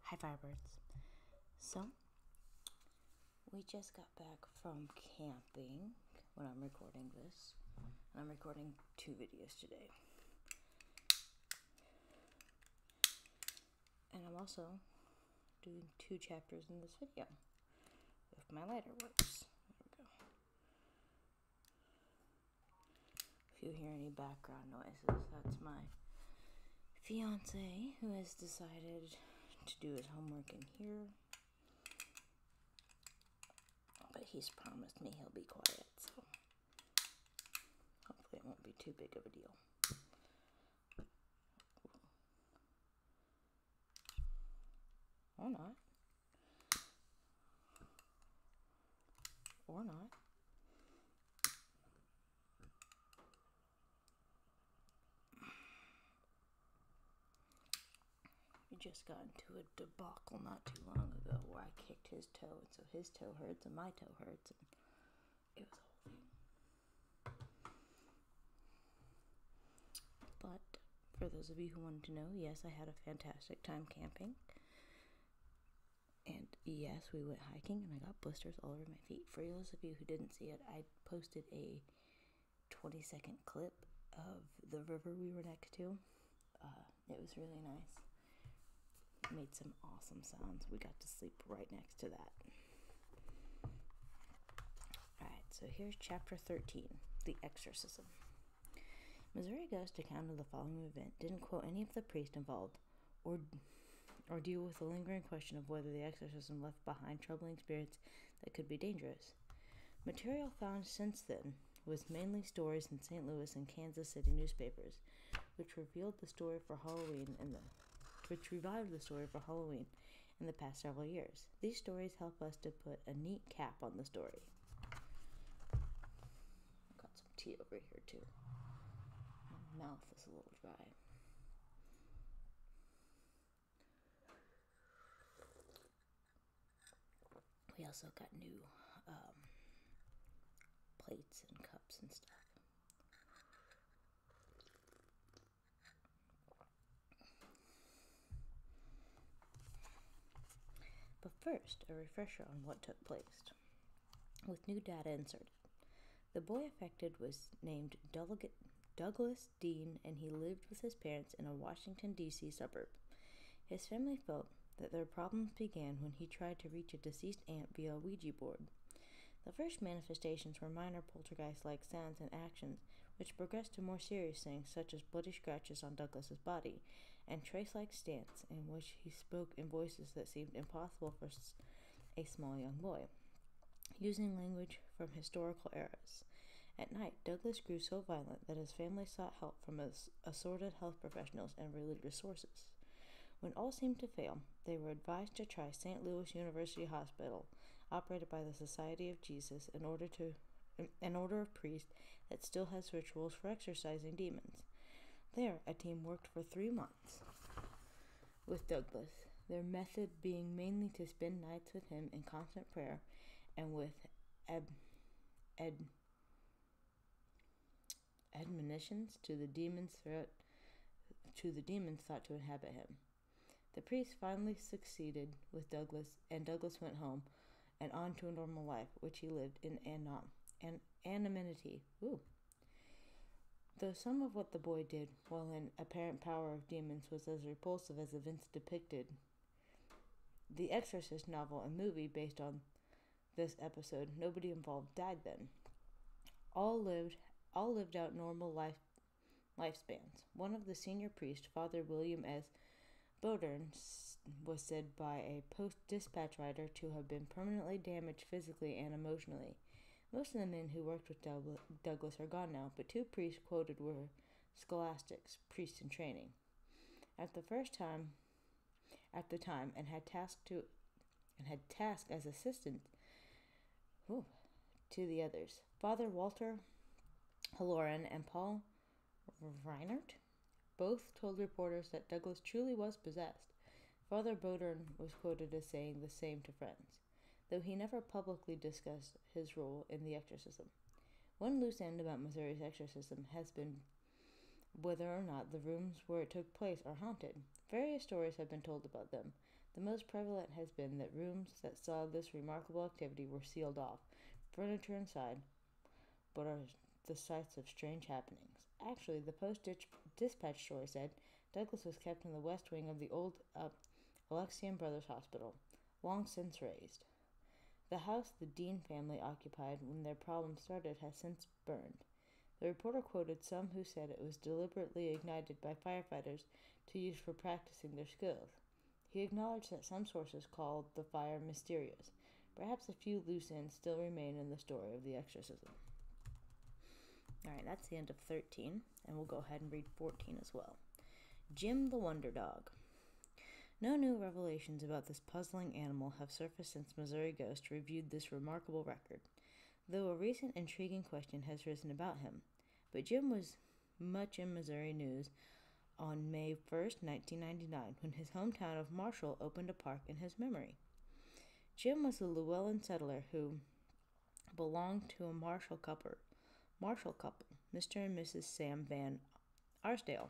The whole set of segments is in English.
Hi, Firebirds. So, we just got back from camping when I'm recording this. And I'm recording 2 videos today. And I'm also doing 2 chapters in this video. If my lighter works. There we go. If you hear any background noises, that's my fiance who has decided to do his homework in here. But he's promised me he'll be quiet, so hopefully it won't be too big of a deal. Or not. Or not. We just got into a debacle not too long ago where I kicked his toe, and so his toe hurts and my toe hurts, and it was a whole thing. But for those of you who wanted to know, yes, I had a fantastic time camping. And yes, we went hiking and I got blisters all over my feet. For those of you who didn't see it, I posted a 20-second clip of the river we were next to. It was really nice. Made some awesome sounds. We got to sleep right next to that. Alright, so here's chapter 13, The Exorcism. Missouri Ghost account of the following event didn't quote any of the priests involved or deal with the lingering question of whether the exorcism left behind troubling spirits that could be dangerous. Material found since then was mainly stories in St. Louis and Kansas City newspapers, which revived the story for Halloween in the past several years. These stories help us to put a neat cap on the story. I've got some tea over here too. My mouth is a little dry. We also got new plates and cups and stuff. But first, a refresher on what took place. With new data inserted. The boy affected was named Douglas Dean, and he lived with his parents in a Washington, D.C. suburb. His family felt that their problems began when he tried to reach a deceased aunt via a Ouija board. The first manifestations were minor poltergeist-like sounds and actions, which progressed to more serious things, such as bloody scratches on Douglas's body, and trace-like stance in which he spoke in voices that seemed impossible for a small young boy, using language from historical eras. At night, Douglas grew so violent that his family sought help from assorted health professionals and religious sources. When all seemed to fail, they were advised to try St. Louis University Hospital, operated by the Society of Jesus, an order of priests that still has rituals for exorcising demons. There, a team worked for 3 months with Douglas, their method being mainly to spend nights with him in constant prayer and with admonitions to the demons thought to inhabit him. The priest finally succeeded with Douglas, and Douglas went home and on to a normal life, which he lived in anonymity. Though some of what the boy did, while in apparent power of demons, was as repulsive as events depicted, the Exorcist novel and movie based on this episode, nobody involved died then. All lived out normal lifespans. One of the senior priests, Father William S. Bodern, was said by a Post-Dispatch writer to have been permanently damaged physically and emotionally. Most of the men who worked with Douglas are gone now, but 2 priests quoted were scholastics, priests in training. At the time, and had tasked as assistants to the others. Father Walter Halloran and Paul Reinert both told reporters that Douglas truly was possessed. Father Bodern was quoted as saying the same to friends, though he never publicly discussed his role in the exorcism. One loose end about Missouri's exorcism has been whether or not the rooms where it took place are haunted. Various stories have been told about them. The most prevalent has been that rooms that saw this remarkable activity were sealed off, furniture inside, but are the sites of strange happenings. Actually, the Post-Dispatch story said Douglas was kept in the west wing of the old Alexian Brothers Hospital, long since razed. The house the Dean family occupied when their problems started has since burned. The reporter quoted some who said it was deliberately ignited by firefighters to use for practicing their skills. He acknowledged that some sources called the fire mysterious. Perhaps a few loose ends still remain in the story of the exorcism. Alright, that's the end of 13, and we'll go ahead and read 14 as well. Jim the Wonder Dog. No new revelations about this puzzling animal have surfaced since Missouri Ghost reviewed this remarkable record, though a recent intriguing question has risen about him. But Jim was much in Missouri news on May 1st, 1999, when his hometown of Marshall opened a park in his memory. Jim was a Llewellyn settler who belonged to a Marshall couple, Mr. and Mrs. Sam Van Arsdale.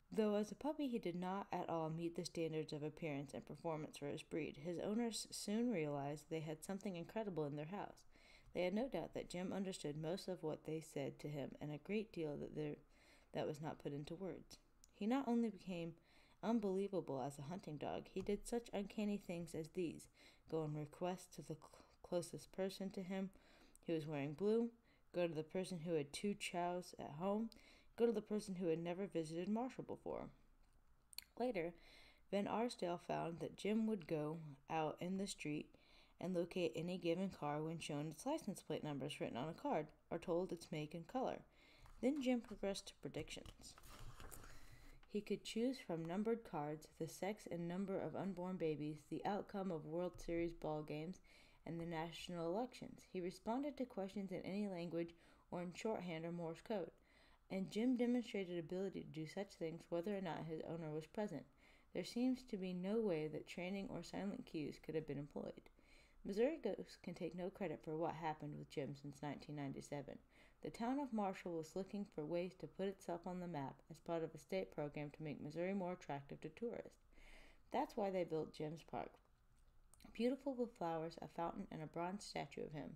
Though as a puppy he did not at all meet the standards of appearance and performance for his breed, his owners soon realized they had something incredible in their house. They had no doubt that Jim understood most of what they said to him, and a great deal that was not put into words. He not only became unbelievable as a hunting dog, he did such uncanny things as these: go on request to the closest person to him who was wearing blue, go to the person who had 2 chows at home, go to the person who had never visited Marshall before. Later, Van Arsdale found that Jim would go out in the street and locate any given car when shown its license plate numbers written on a card or told its make and color. Then Jim progressed to predictions. He could choose from numbered cards the sex and number of unborn babies, the outcome of World Series ball games, and the national elections. He responded to questions in any language or in shorthand or Morse code, and Jim demonstrated ability to do such things whether or not his owner was present. There seems to be no way that training or silent cues could have been employed. Missouri Ghost can take no credit for what happened with Jim since 1997. The town of Marshall was looking for ways to put itself on the map as part of a state program to make Missouri more attractive to tourists. That's why they built Jim's Park, beautiful with flowers, a fountain, and a bronze statue of him.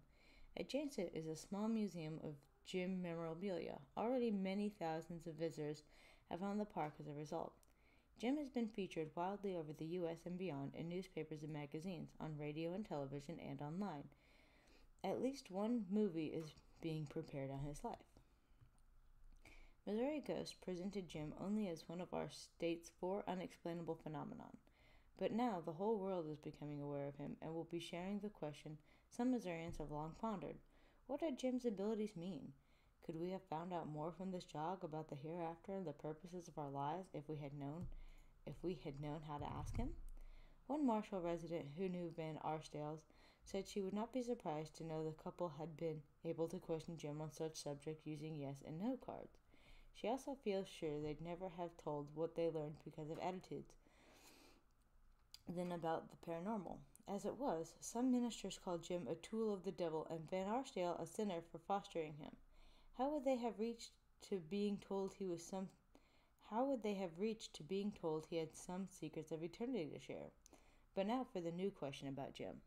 Adjacent is a small museum of Jim memorabilia. Already many thousands of visitors have found the park as a result. Jim has been featured widely over the U.S. and beyond in newspapers and magazines, on radio and television, and online. At least one movie is being prepared on his life. Missouri Ghost presented Jim only as one of our state's 4 unexplainable phenomenon. But now the whole world is becoming aware of him and will be sharing the question some Missourians have long pondered. What did Jim's abilities mean? Could we have found out more from this jog about the hereafter and the purposes of our lives if we had known how to ask him? One Marshall resident who knew Van Arsdales said she would not be surprised to know the couple had been able to question Jim on such subjects using yes and no cards. She also feels sure they'd never have told what they learned because of attitudes than about the paranormal. As it was, some ministers called Jim a tool of the devil and Van Arsdale a sinner for fostering him. How would they have reached to being told he had some secrets of eternity to share? But now for the new question about Jim.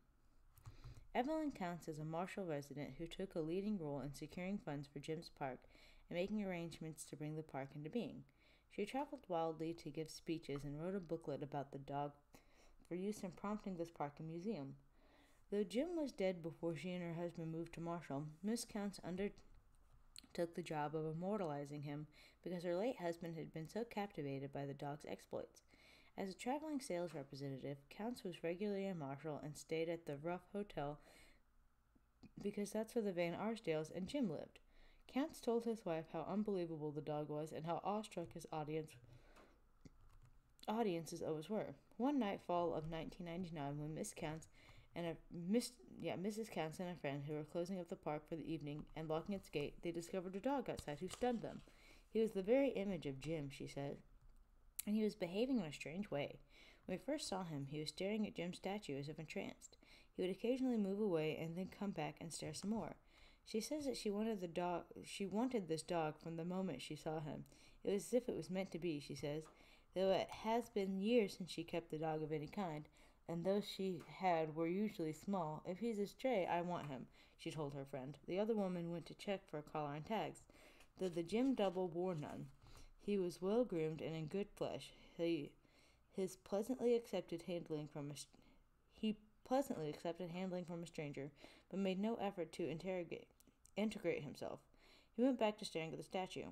Evelyn Counts is a Marshall resident who took a leading role in securing funds for Jim's Park and making arrangements to bring the park into being. She traveled wildly to give speeches and wrote a booklet about the dog for use in prompting this park and museum. Though Jim was dead before she and her husband moved to Marshall, Miss Counts undertook the job of immortalizing him because her late husband had been so captivated by the dog's exploits. As a traveling sales representative, Counts was regularly in Marshall and stayed at the Ruff Hotel because that's where the Van Arsdales and Jim lived. Counts told his wife how unbelievable the dog was and how awestruck his audiences always were. One night, fall of 1999, when Mrs. Counts and a friend who were closing up the park for the evening and locking its gate, they discovered a dog outside who stunned them. He was the very image of Jim, she said, and he was behaving in a strange way. When we first saw him, he was staring at Jim's statue as if entranced. He would occasionally move away and then come back and stare some more. She says that she wanted this dog from the moment she saw him. It was as if it was meant to be, she says. though it has been years since she kept a dog of any kind, and those she had were usually small. If he's a stray, I want him, she told her friend. The other woman went to check for a collar and tags, though the gym double wore none. He was well groomed and in good flesh. He pleasantly accepted handling from a stranger, but made no effort to integrate himself. He went back to staring at the statue.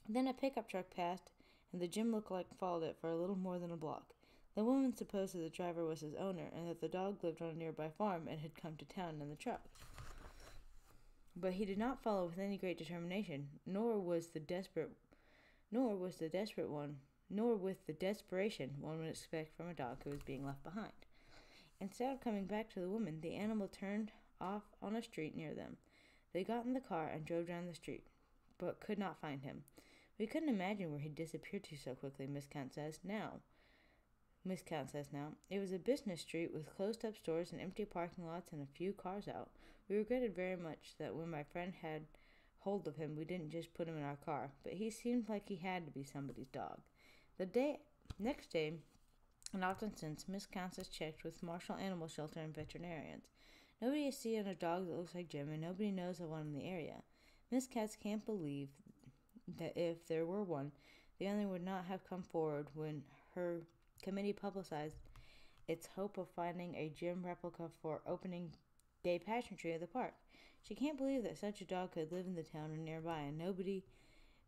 Then a pickup truck passed, and the gym lookalike followed it for a little more than a block. The woman supposed that the driver was his owner, and that the dog lived on a nearby farm and had come to town in the truck. But he did not follow with any great determination, nor with the desperation one would expect from a dog who was being left behind. Instead of coming back to the woman, the animal turned off on a street near them. They got in the car and drove down the street, but could not find him. We couldn't imagine where he disappeared to so quickly, Miss Count says now. It was a business street with closed-up stores and empty parking lots and a few cars out. We regretted very much that when my friend had hold of him, we didn't just put him in our car, but he seemed like he had to be somebody's dog. Next day, and often since, Miss Constance checked with Marshall Animal Shelter and veterinarians. Nobody has seen a dog that looks like Jim, and nobody knows of one in the area. Miss Katz can't believe that if there were one, the owner would not have come forward when her committee publicized its hope of finding a Jim replica for opening day pageantry of the park. She can't believe that such a dog could live in the town or nearby, and nobody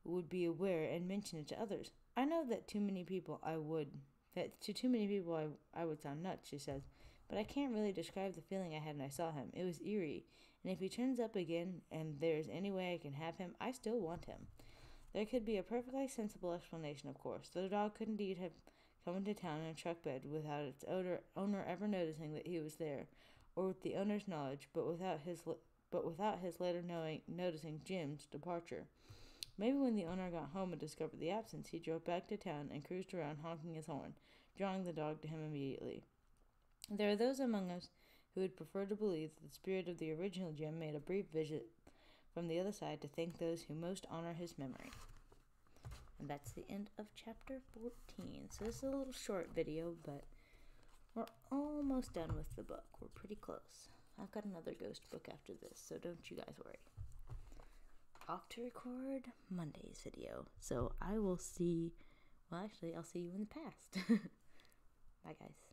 would be aware and mention it to others. I know that to too many people I would sound nuts, she says, but I can't really describe the feeling I had when I saw him. It was eerie, and if he turns up again and there's any way I can have him, I still want him. There could be a perfectly sensible explanation, of course. The dog could indeed have come into town in a truck bed without its owner ever noticing that he was there, or with the owner's knowledge, but without his later noticing Jim's departure. Maybe when the owner got home and discovered the absence, he drove back to town and cruised around honking his horn, drawing the dog to him immediately. There are those among us who would prefer to believe that the spirit of the original Jim made a brief visit from the other side to thank those who most honor his memory. And that's the end of chapter 14. So this is a little short video, but we're almost done with the book. We're pretty close. I've got another ghost book after this, so don't you guys worry. Off to record Monday's video. So I'll see you in the past. Bye, guys.